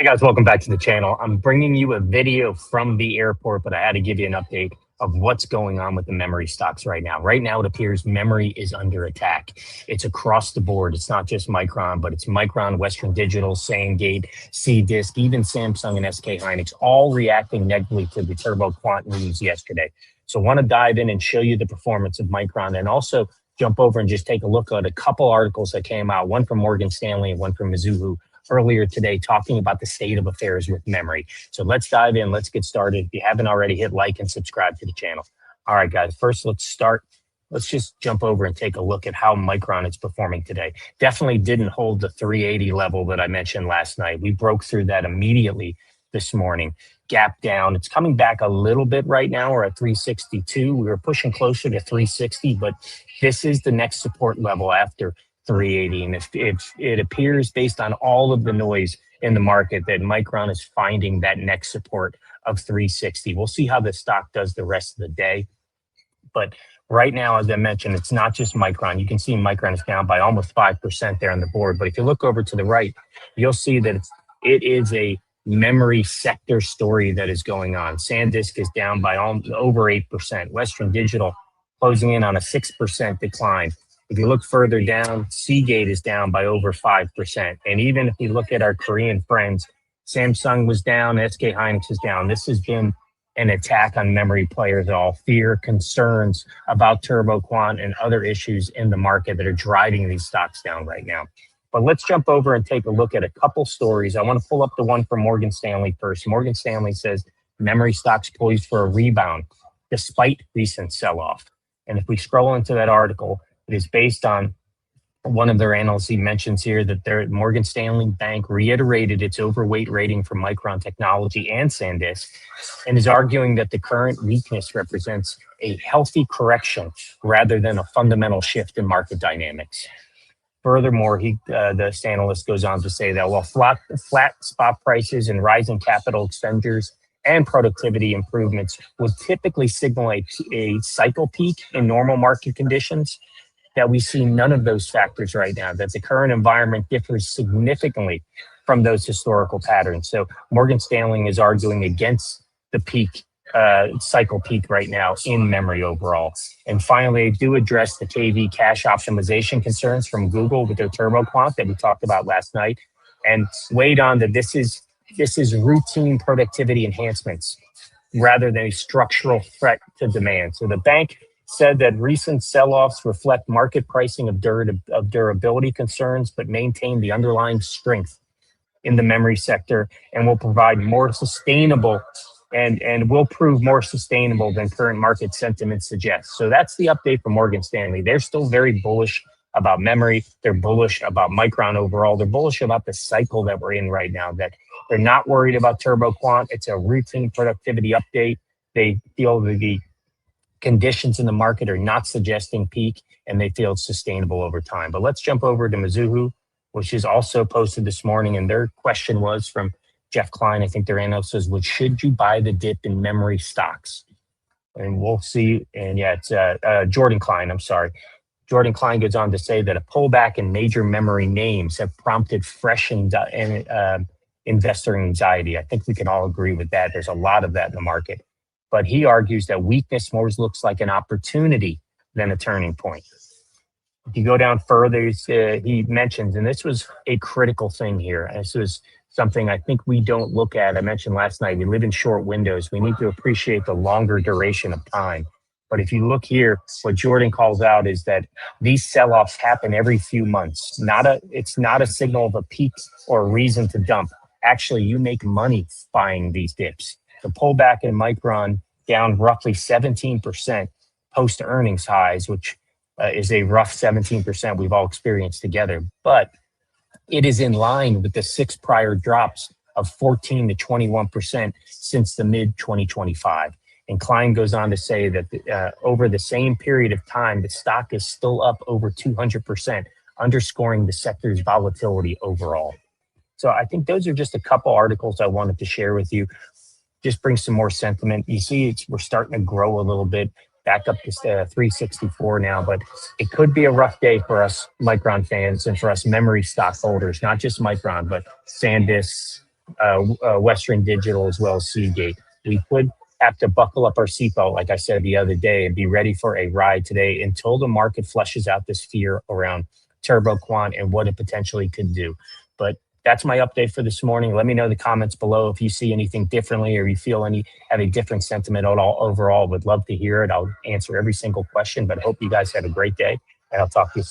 Hey guys, welcome back to the channel. I'm bringing you a video from the airport, but I had to give you an update of what's going on with the memory stocks right now. Right now, it appears memory is under attack. It's across the board. It's not just Micron, but it's Micron, Western Digital, SanDisk, SanDisk, even Samsung and SK Hynix, all reacting negatively to the turbo quant news yesterday. So I want to dive in and show you the performance of Micron and also jump over and just take a look at a couple articles that came out, one from Morgan Stanley and one from Mizuho, earlier today, talking about the state of affairs with memory. So let's dive in. Let's get started. If you haven't already, hit like and subscribe to the channel. All right, guys, first let's start. Let's just jump over and take a look at how Micron is performing today. Definitely didn't hold the 380 level that I mentioned last night. We broke through that immediately this morning. Gap down. It's coming back a little bit right now. We're at 362. We were pushing closer to 360, but this is the next support level after 380. And if it appears based on all of the noise in the market that Micron is finding that next support of 360. We'll see how the stock does the rest of the day. But right now, as I mentioned, it's not just Micron. You can see Micron is down by almost 5% there on the board. But if you look over to the right, you'll see that it is a memory sector story that is going on. SanDisk is down by over 8%. Western Digital closing in on a 6% decline. If you look further down, Seagate is down by over 5%. And even if you look at our Korean friends, Samsung was down, SK Hynix is down. This has been an attack on memory players, all fear, concerns about turbo quant and other issues in the market that are driving these stocks down right now. But let's jump over and take a look at a couple stories. I want to pull up the one from Morgan Stanley first. Morgan Stanley says memory stocks poised for a rebound despite recent sell-off. And if we scroll into that article, it is based on one of their analysts. He mentions here that their Morgan Stanley Bank reiterated its overweight rating for Micron Technology and SanDisk and is arguing that the current weakness represents a healthy correction rather than a fundamental shift in market dynamics. Furthermore, the analyst goes on to say that while flat spot prices and rising capital expenditures and productivity improvements would typically signal a cycle peak in normal market conditions, that we see none of those factors right now, that the current environment differs significantly from those historical patterns. So Morgan Stanley is arguing against the peak, cycle peak right now in memory overall. And finally, I do address the KV cache optimization concerns from Google with their turbo quant that we talked about last night, and weighed on that this is routine productivity enhancements rather than a structural threat to demand. So the bank said that recent sell-offs reflect market pricing of durability concerns, but maintain the underlying strength in the memory sector and will provide more sustainable and will prove more sustainable than current market sentiment suggests. So that's the update from Morgan Stanley. They're still very bullish about memory. They're bullish about Micron overall. They're bullish about the cycle that we're in right now, that they're not worried about turbo quant. It's a routine productivity update. They feel that the conditions in the market are not suggesting peak, and they feel it's sustainable over time. But let's jump over to Mizuho, which is also posted this morning. And their question was from Jeff Klein. I think their analyst says, "Well, should you buy the dip in memory stocks?" And we'll see. And yeah, it's Jordan Klein. I'm sorry. Jordan Klein goes on to say that a pullback in major memory names have prompted fresh investor anxiety. I think we can all agree with that. There's a lot of that in the market. But he argues that weakness more looks like an opportunity than a turning point. If you go down further, he mentions, and this was a critical thing here. This was something I think we don't look at. I mentioned last night, we live in short windows. We need to appreciate the longer duration of time. But if you look here, what Jordan calls out is that these sell-offs happen every few months. It's not a signal of a peak or a reason to dump. Actually, you make money buying these dips. The pullback in Micron down roughly 17% post-earnings highs, which is a rough 17% we've all experienced together. But it is in line with the 6 prior drops of 14 to 21% since the mid-2025. And Klein goes on to say that over the same period of time, the stock is still up over 200%, underscoring the sector's volatility overall. So I think those are just a couple articles I wanted to share with you. Just bring some more sentiment. You see, we're starting to grow a little bit, back up to 364 now, but it could be a rough day for us Micron fans and for us memory stock holders, not just Micron, but SanDisk, Western Digital, as well as Seagate. We could have to buckle up our seatbelt, like I said the other day, and be ready for a ride today until the market flushes out this fear around turbo quant and what it potentially could do. But that's my update for this morning. Let me know in the comments below if you see anything differently or you feel have a different sentiment at all overall. Would love to hear it. I'll answer every single question, but I hope you guys have a great day, and I'll talk to you soon.